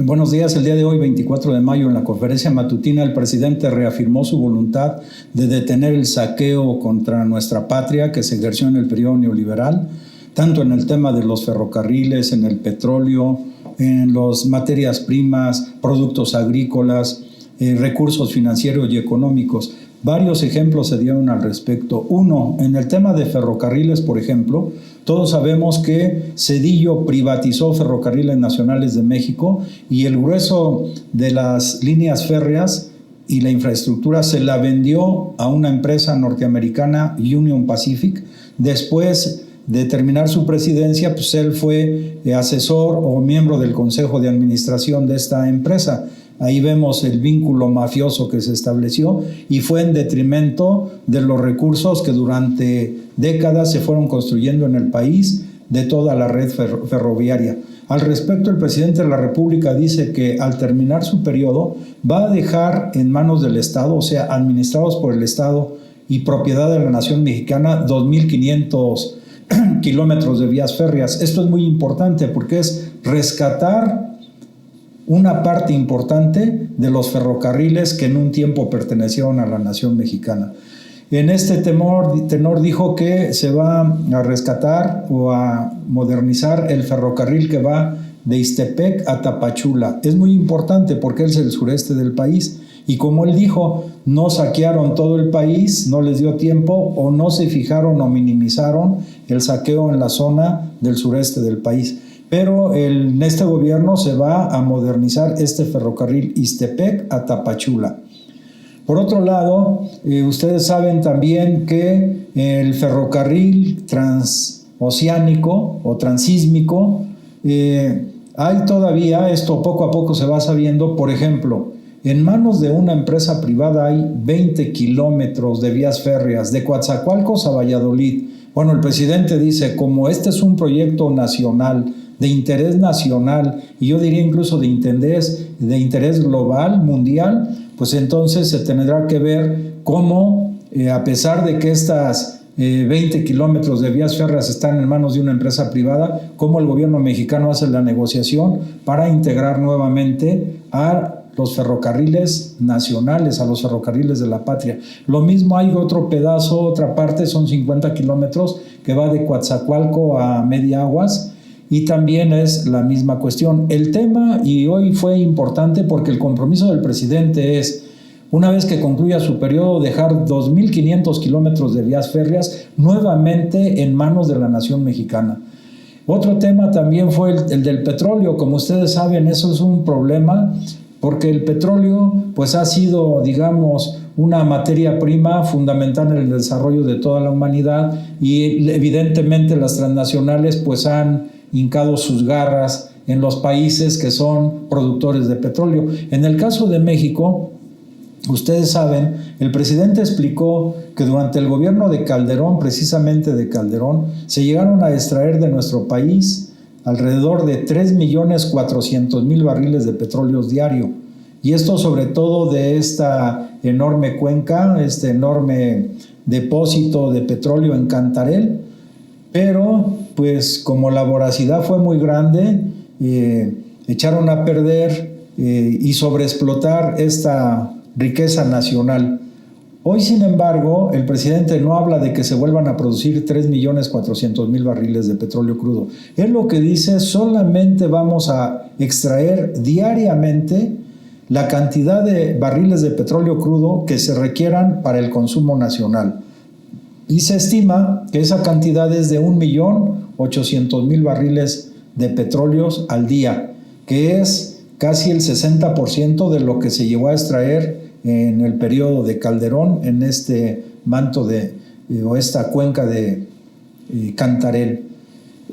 Buenos días. El día de hoy, 24 de mayo, en la conferencia matutina, el presidente reafirmó su voluntad de detener el saqueo contra nuestra patria que se ejerció en el periodo neoliberal, tanto en el tema de los ferrocarriles, en el petróleo, en las materias primas, productos agrícolas, recursos financieros y económicos. Varios ejemplos se dieron al respecto. Uno, en el tema de ferrocarriles, por ejemplo, todos sabemos que Zedillo privatizó Ferrocarriles Nacionales de México y el grueso de las líneas férreas y la infraestructura se la vendió a una empresa norteamericana, Union Pacific. Después de terminar su presidencia, pues él fue asesor o miembro del consejo de administración de esta empresa. Ahí vemos el vínculo mafioso que se estableció y fue en detrimento de los recursos que durante décadas se fueron construyendo en el país, de toda la red ferroviaria. Al respecto, el presidente de la República dice que al terminar su periodo va a dejar en manos del Estado, o sea, administrados por el Estado y propiedad de la nación mexicana, 2,500 kilómetros de vías férreas. Esto es muy importante porque es rescatar una parte importante de los ferrocarriles que en un tiempo pertenecieron a la nación mexicana. En este tenor dijo que se va a rescatar o a modernizar el ferrocarril que va de Ixtepec a Tapachula. Es muy importante porque es el sureste del país y, como él dijo, no saquearon todo el país, no les dio tiempo o no se fijaron o minimizaron el saqueo en la zona del sureste del país. Pero en este gobierno se va a modernizar este ferrocarril Ixtepec a Tapachula. Por otro lado, ustedes saben también que el ferrocarril transoceánico o transísmico, hay todavía, esto poco a poco se va sabiendo, por ejemplo, en manos de una empresa privada hay 20 kilómetros de vías férreas de Coatzacoalcos a Valladolid. Bueno, el presidente dice, como este es un proyecto nacional, de interés nacional, y yo diría incluso de interés global, mundial, pues entonces se tendrá que ver cómo, a pesar de que estas 20 kilómetros de vías férreas están en manos de una empresa privada, cómo el gobierno mexicano hace la negociación para integrar nuevamente a los ferrocarriles nacionales, a los ferrocarriles de la patria. Lo mismo hay otro pedazo, otra parte, son 50 kilómetros que va de Coatzacoalco a Media Aguas, y también es la misma cuestión. El tema, y hoy fue importante porque el compromiso del presidente es, una vez que concluya su periodo, dejar 2,500 kilómetros de vías férreas nuevamente en manos de la nación mexicana. Otro tema también fue el del petróleo. Como ustedes saben, eso es un problema porque el petróleo pues ha sido, digamos, una materia prima fundamental en el desarrollo de toda la humanidad y evidentemente las transnacionales pues han hincado sus garras en los países que son productores de petróleo. En el caso de México, ustedes saben, el presidente explicó que durante el gobierno de Calderón, precisamente de Calderón, se llegaron a extraer de nuestro país alrededor de 3,400,000 barriles de petróleo diario. Y esto sobre todo de esta enorme cuenca, este enorme depósito de petróleo en Cantarell. Pero pues como la voracidad fue muy grande, echaron a perder y sobreexplotar esta riqueza nacional. Hoy, sin embargo, el presidente no habla de que se vuelvan a producir 3,400,000 barriles de petróleo crudo. Él lo que dice, solamente vamos a extraer diariamente la cantidad de barriles de petróleo crudo que se requieran para el consumo nacional. Y se estima que esa cantidad es de 1,800,000 barriles de petróleos al día, que es casi el 60% de lo que se llegó a extraer en el periodo de Calderón en este manto o esta cuenca de Cantarell.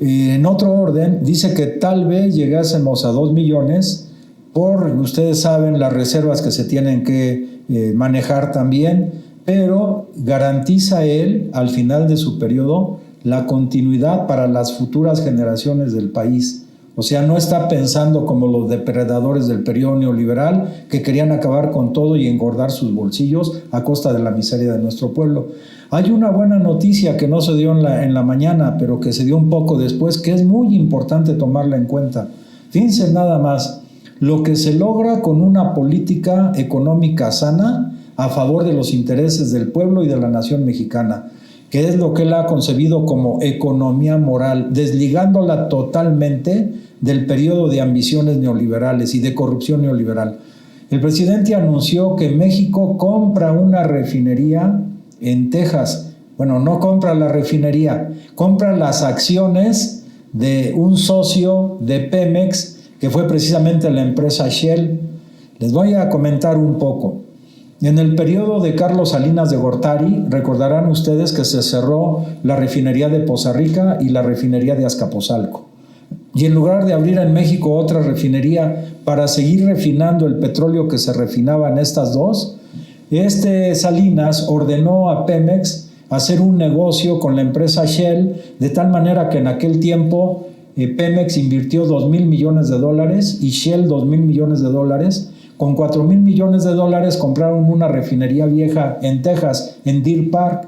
En otro orden, dice que tal vez llegásemos a 2 millones ustedes saben, las reservas que se tienen que manejar también, pero garantiza él, al final de su periodo, la continuidad para las futuras generaciones del país. O sea, no está pensando como los depredadores del periodo neoliberal que querían acabar con todo y engordar sus bolsillos a costa de la miseria de nuestro pueblo. Hay una buena noticia que no se dio en la mañana, pero que se dio un poco después, que es muy importante tomarla en cuenta. Fíjense nada más, lo que se logra con una política económica sana a favor de los intereses del pueblo y de la nación mexicana, que es lo que él ha concebido como economía moral, desligándola totalmente del periodo de ambiciones neoliberales y de corrupción neoliberal. El presidente anunció que México compra una refinería en Texas. Bueno, no compra la refinería, compra las acciones de un socio de Pemex, que fue precisamente la empresa Shell. Les voy a comentar un poco. En el periodo de Carlos Salinas de Gortari, recordarán ustedes que se cerró la refinería de Poza Rica y la refinería de Azcapotzalco. Y en lugar de abrir en México otra refinería para seguir refinando el petróleo que se refinaba en estas dos, Salinas ordenó a Pemex hacer un negocio con la empresa Shell, de tal manera que en aquel tiempo Pemex invirtió $2,000 millones y Shell $2,000 millones. Con $4,000 millones compraron una refinería vieja en Texas, en Deer Park,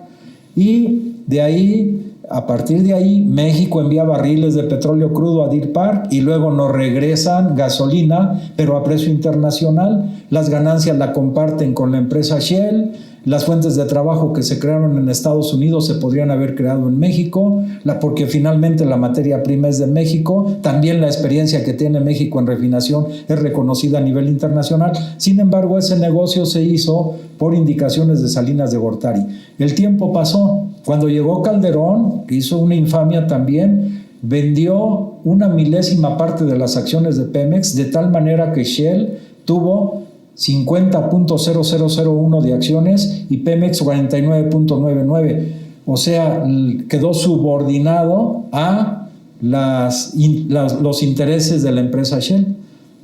y de ahí, a partir de ahí, México envía barriles de petróleo crudo a Deer Park y luego nos regresan gasolina, pero a precio internacional. Las ganancias la comparten con la empresa Shell. Las fuentes de trabajo que se crearon en Estados Unidos se podrían haber creado en México, porque finalmente la materia prima es de México. También la experiencia que tiene México en refinación es reconocida a nivel internacional. Sin embargo, ese negocio se hizo por indicaciones de Salinas de Gortari. El tiempo pasó. Cuando llegó Calderón, que hizo una infamia también, vendió 1/1000 parte de las acciones de Pemex, de tal manera que Shell tuvo 50.0001 de acciones y Pemex 49.99. O sea, quedó subordinado a los intereses de la empresa Shell.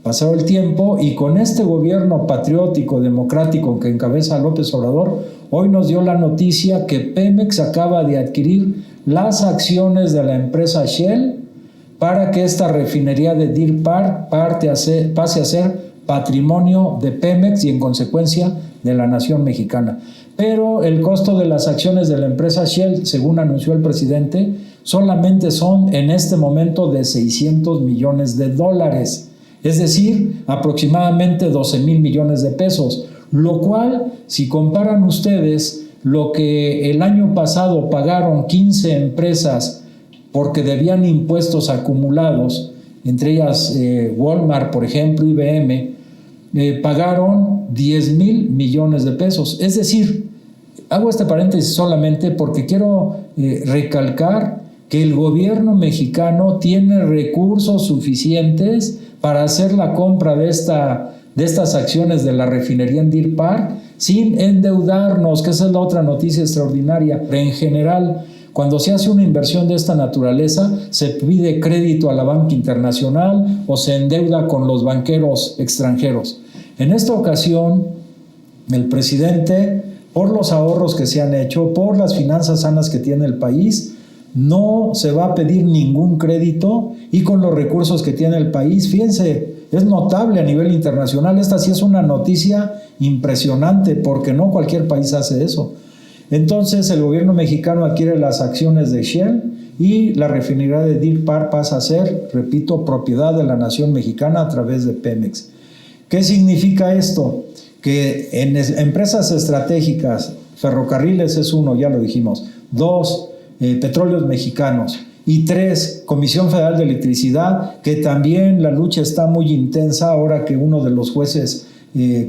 Pasó el tiempo y con este gobierno patriótico, democrático que encabeza López Obrador, hoy nos dio la noticia que Pemex acaba de adquirir las acciones de la empresa Shell para que esta refinería de Deer Park pase a ser patrimonio de Pemex y en consecuencia de la nación mexicana. Pero el costo de las acciones de la empresa Shell, según anunció el presidente, solamente son en este momento de $600 millones, es decir, aproximadamente $12,000 millones, lo cual, si comparan ustedes lo que el año pasado pagaron 15 empresas porque debían impuestos acumulados, entre ellas Walmart, por ejemplo, IBM, pagaron $10,000 millones. Es decir, hago este paréntesis solamente porque quiero recalcar que el gobierno mexicano tiene recursos suficientes para hacer la compra de estas acciones de la refinería en Deer Park sin endeudarnos, que esa es la otra noticia extraordinaria. En general, cuando se hace una inversión de esta naturaleza, se pide crédito a la banca internacional o se endeuda con los banqueros extranjeros. En esta ocasión, el presidente, por los ahorros que se han hecho, por las finanzas sanas que tiene el país, no se va a pedir ningún crédito y con los recursos que tiene el país, fíjense, es notable a nivel internacional. Esta sí es una noticia impresionante porque no cualquier país hace eso. Entonces el gobierno mexicano adquiere las acciones de Shell y la refinería de Deer Park pasa a ser, repito, propiedad de la nación mexicana a través de Pemex. ¿Qué significa esto? Que en empresas estratégicas, ferrocarriles es uno, ya lo dijimos, 2, petróleos mexicanos, y 3, Comisión Federal de Electricidad, que también la lucha está muy intensa ahora que uno de los jueces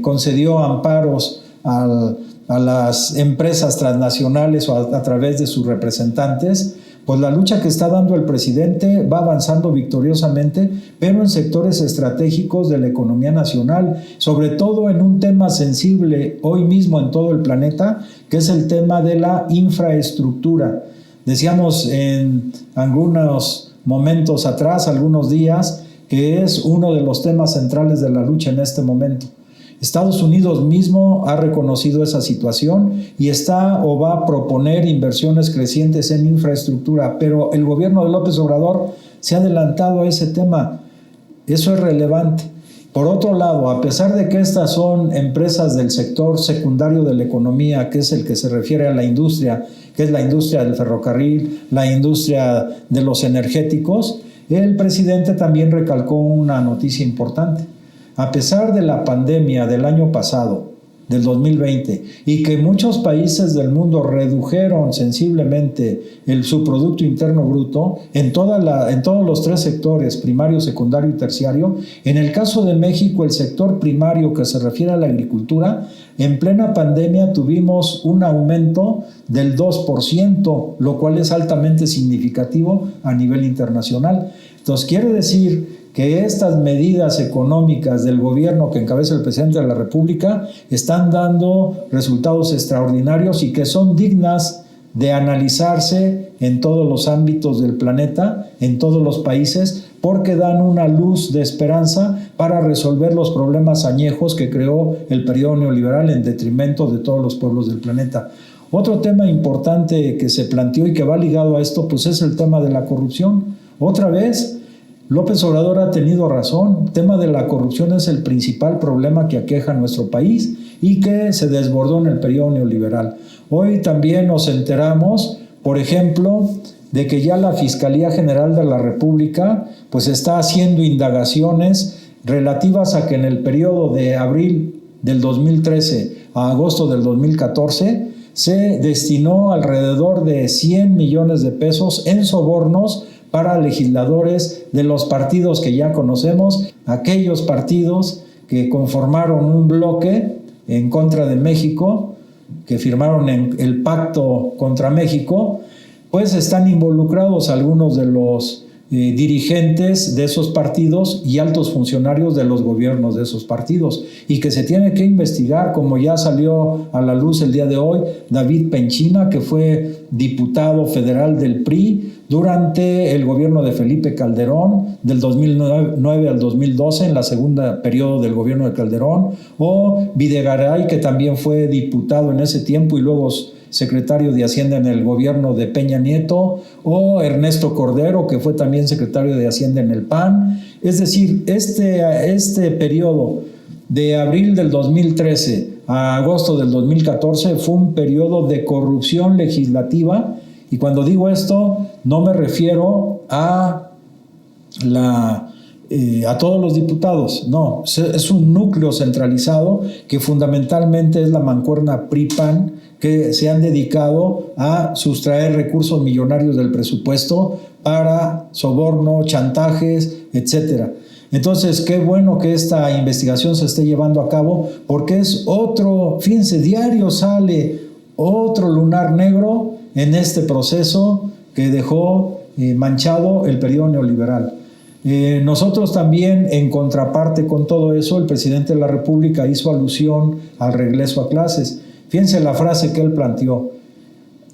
concedió amparos a las empresas transnacionales o a través de sus representantes. Pues la lucha que está dando el presidente va avanzando victoriosamente, pero en sectores estratégicos de la economía nacional, sobre todo en un tema sensible hoy mismo en todo el planeta, que es el tema de la infraestructura. Decíamos en algunos momentos atrás, algunos días, que es uno de los temas centrales de la lucha en este momento. Estados Unidos mismo ha reconocido esa situación y está o va a proponer inversiones crecientes en infraestructura, pero el gobierno de López Obrador se ha adelantado a ese tema. Eso es relevante. Por otro lado, a pesar de que estas son empresas del sector secundario de la economía, que es el que se refiere a la industria, que es la industria del ferrocarril, la industria de los energéticos, el presidente también recalcó una noticia importante. a pesar de la pandemia del año pasado, del 2020, y que muchos países del mundo redujeron sensiblemente su Producto Interno Bruto en todos los tres sectores, primario, secundario y terciario, en el caso de México, el sector primario que se refiere a la agricultura, en plena pandemia tuvimos un aumento del 2%, lo cual es altamente significativo a nivel internacional. Entonces, quiere decir que estas medidas económicas del gobierno que encabeza el presidente de la República están dando resultados extraordinarios y que son dignas de analizarse en todos los ámbitos del planeta, en todos los países, porque dan una luz de esperanza para resolver los problemas añejos que creó el periodo neoliberal en detrimento de todos los pueblos del planeta. Otro tema importante que se planteó y que va ligado a esto, pues es el tema de la corrupción. Otra vez, López Obrador ha tenido razón. El tema de la corrupción es el principal problema que aqueja a nuestro país y que se desbordó en el periodo neoliberal. Hoy también nos enteramos, por ejemplo, de que ya la Fiscalía General de la República pues está haciendo indagaciones relativas a que en el periodo de abril del 2013 a agosto del 2014 se destinó alrededor de 100 millones de pesos en sobornos para legisladores de los partidos que ya conocemos, aquellos partidos que conformaron un bloque en contra de México, que firmaron el pacto contra México, pues están involucrados algunos de los dirigentes de esos partidos y altos funcionarios de los gobiernos de esos partidos, y que se tiene que investigar, como ya salió a la luz el día de hoy, David Penchina, que fue diputado federal del PRI durante el gobierno de Felipe Calderón, del 2009 al 2012, en la segunda periodo del gobierno de Calderón, o Videgaray, que también fue diputado en ese tiempo y luego secretario de Hacienda en el gobierno de Peña Nieto, o Ernesto Cordero, que fue también secretario de Hacienda en el PAN. Es decir, este periodo de abril del 2013 a agosto del 2014 fue un periodo de corrupción legislativa, y cuando digo esto no me refiero a todos los diputados, no, es un núcleo centralizado que fundamentalmente es la mancuerna PRI-PAN, que se han dedicado a sustraer recursos millonarios del presupuesto para soborno, chantajes, etcétera. Entonces, qué bueno que esta investigación se esté llevando a cabo, porque es otro, fíjense, diario sale otro lunar negro en este proceso que dejó manchado el periodo neoliberal. Nosotros también, en contraparte con todo eso, el presidente de la República hizo alusión al regreso a clases. Fíjense la frase que él planteó: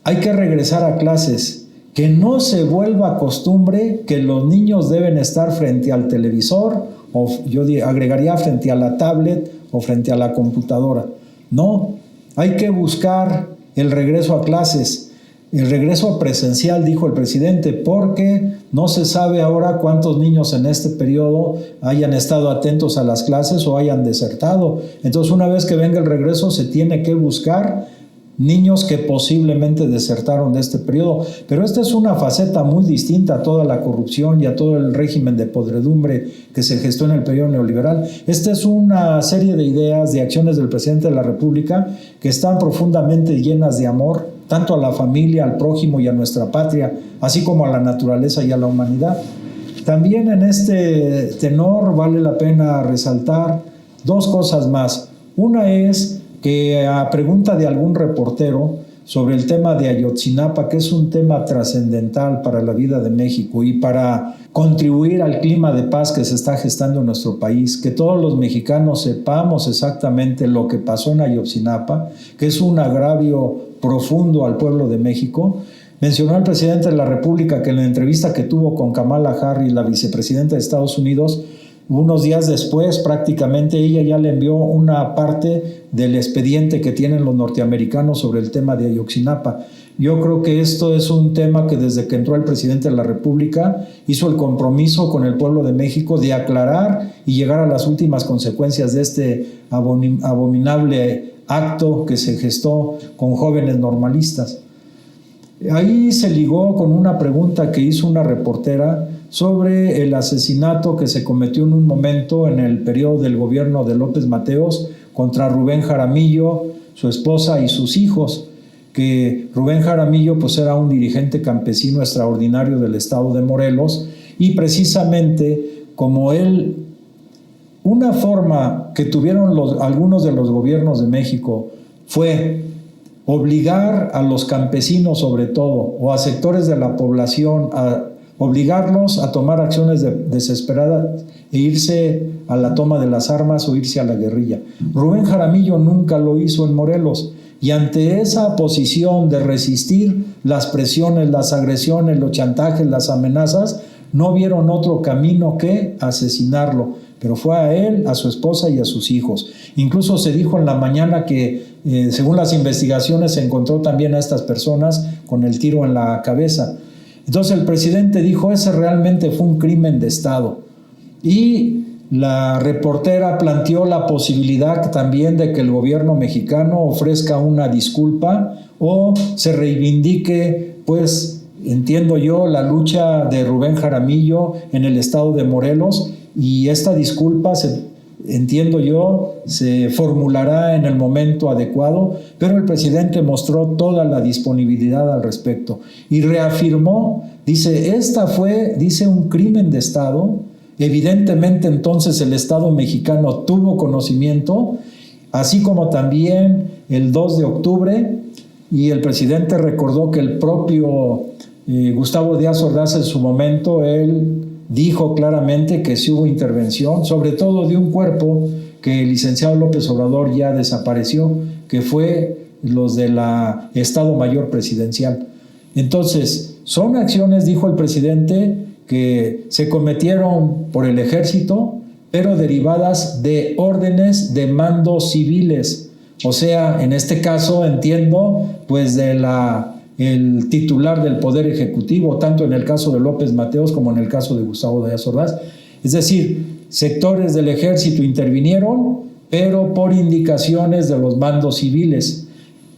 hay que regresar a clases, que no se vuelva costumbre que los niños deben estar frente al televisor, o yo agregaría frente a la tablet o frente a la computadora. No, hay que buscar el regreso a clases, el regreso presencial, dijo el presidente, porque no se sabe ahora cuántos niños en este periodo hayan estado atentos a las clases o hayan desertado. Entonces, una vez que venga el regreso, se tiene que buscar niños que posiblemente desertaron de este periodo. Pero esta es una faceta muy distinta a toda la corrupción y a todo el régimen de podredumbre que se gestó en el periodo neoliberal. Esta es una serie de ideas, de acciones del presidente de la República que están profundamente llenas de amor, tanto a la familia, al prójimo y a nuestra patria, así como a la naturaleza y a la humanidad. También en este tenor vale la pena resaltar dos cosas más. Una es que, a pregunta de algún reportero sobre el tema de Ayotzinapa, que es un tema trascendental para la vida de México y para contribuir al clima de paz que se está gestando en nuestro país, que todos los mexicanos sepamos exactamente lo que pasó en Ayotzinapa, que es un agravio profundo al pueblo de México. Mencionó el presidente de la República que en la entrevista que tuvo con Kamala Harris, la vicepresidenta de Estados Unidos, unos días después, prácticamente, ella ya le envió una parte del expediente que tienen los norteamericanos sobre el tema de Ayotzinapa. Yo creo que esto es un tema que desde que entró el presidente de la República hizo el compromiso con el pueblo de México de aclarar y llegar a las últimas consecuencias de este abominable acto que se gestó con jóvenes normalistas. Ahí se ligó con una pregunta que hizo una reportera sobre el asesinato que se cometió en un momento en el periodo del gobierno de López Mateos contra Rubén Jaramillo, su esposa y sus hijos, que Rubén Jaramillo pues era un dirigente campesino extraordinario del estado de Morelos, y precisamente como él, una forma que tuvieron algunos de los gobiernos de México fue obligar a los campesinos sobre todo, o a sectores de la población, a obligarlos a tomar acciones desesperadas e irse a la toma de las armas o irse a la guerrilla. Rubén Jaramillo nunca lo hizo en Morelos, y ante esa posición de resistir las presiones, las agresiones, los chantajes, las amenazas, no vieron otro camino que asesinarlo, pero fue a él, a su esposa y a sus hijos. Incluso se dijo en la mañana que, según las investigaciones, se encontró también a estas personas con el tiro en la cabeza. Entonces el presidente dijo, ese realmente fue un crimen de Estado. Y la reportera planteó la posibilidad también de que el gobierno mexicano ofrezca una disculpa o se reivindique, pues, entiendo yo, la lucha de Rubén Jaramillo en el estado de Morelos, y esta disculpa, entiendo yo, se formulará en el momento adecuado, pero el presidente mostró toda la disponibilidad al respecto y reafirmó, dice, dice, un crimen de Estado. Evidentemente entonces el Estado mexicano tuvo conocimiento, así como también el 2 de octubre, y el presidente recordó que el propio Gustavo Díaz Ordaz en su momento, él dijo claramente que sí hubo intervención, sobre todo de un cuerpo que el licenciado López Obrador ya desapareció, que fue los de la Estado Mayor Presidencial. Entonces, son acciones, dijo el presidente, que se cometieron por el ejército, pero derivadas de órdenes de mandos civiles. O sea, en este caso entiendo, pues el titular del Poder Ejecutivo, tanto en el caso de López Mateos como en el caso de Gustavo Díaz Ordaz. Es decir, sectores del ejército intervinieron, pero por indicaciones de los mandos civiles.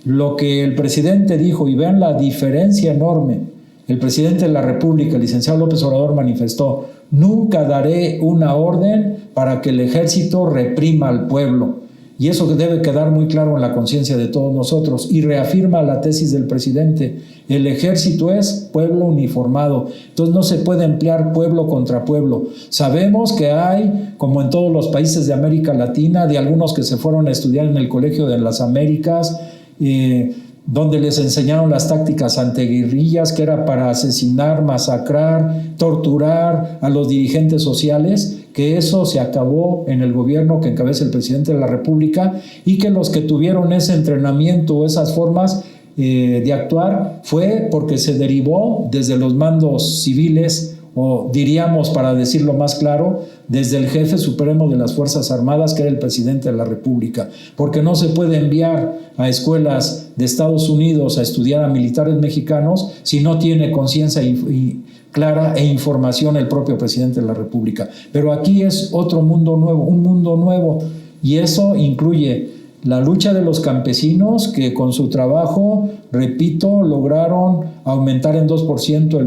Lo que el presidente dijo, y vean la diferencia enorme, el presidente de la República, el licenciado López Obrador, manifestó, nunca daré una orden para que el ejército reprima al pueblo. Y eso debe quedar muy claro en la conciencia de todos nosotros. Y reafirma la tesis del presidente, el ejército es pueblo uniformado, entonces no se puede emplear pueblo contra pueblo. Sabemos que hay, como en todos los países de América Latina, de algunos que se fueron a estudiar en el Colegio de las Américas, donde les enseñaron las tácticas antiguerrillas, que era para asesinar, masacrar, torturar a los dirigentes sociales, que eso se acabó en el gobierno que encabeza el presidente de la República, y que los que tuvieron ese entrenamiento o esas formas de actuar fue porque se derivó desde los mandos civiles, o diríamos, para decirlo más claro, desde el jefe supremo de las Fuerzas Armadas, que era el presidente de la República, porque no se puede enviar a escuelas de Estados Unidos a estudiar a militares mexicanos si no tiene conciencia clara e información el propio presidente de la República. Pero aquí es otro mundo nuevo, un mundo nuevo, y eso incluye la lucha de los campesinos que con su trabajo, repito, lograron aumentar en 2%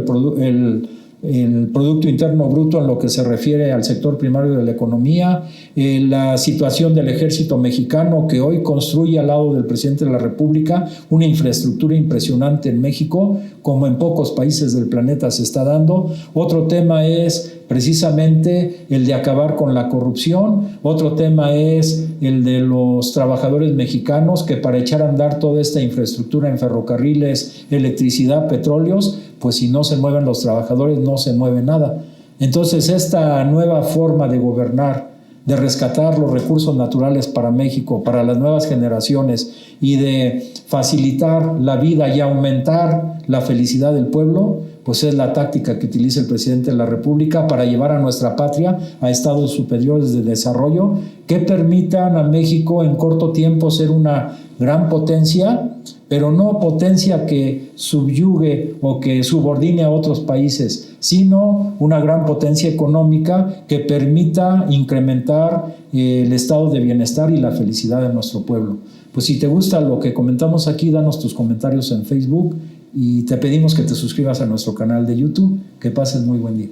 el Producto Interno Bruto en lo que se refiere al sector primario de la economía, la situación del ejército mexicano, que hoy construye al lado del presidente de la República una infraestructura impresionante en México, como en pocos países del planeta se está dando. Otro tema es precisamente el de acabar con la corrupción. Otro tema es el de los trabajadores mexicanos, que para echar a andar toda esta infraestructura en ferrocarriles, electricidad, petróleos, pues si no se mueven los trabajadores no se mueve nada. Entonces esta nueva forma de gobernar, de rescatar los recursos naturales para México, para las nuevas generaciones, y de facilitar la vida y aumentar la felicidad del pueblo, pues es la táctica que utiliza el presidente de la República para llevar a nuestra patria a estados superiores de desarrollo que permitan a México en corto tiempo ser una gran potencia, pero no potencia que subyugue o que subordine a otros países, sino una gran potencia económica que permita incrementar el estado de bienestar y la felicidad de nuestro pueblo. Pues si te gusta lo que comentamos aquí, danos tus comentarios en Facebook, y te pedimos que te suscribas a nuestro canal de YouTube. Que pases muy buen día.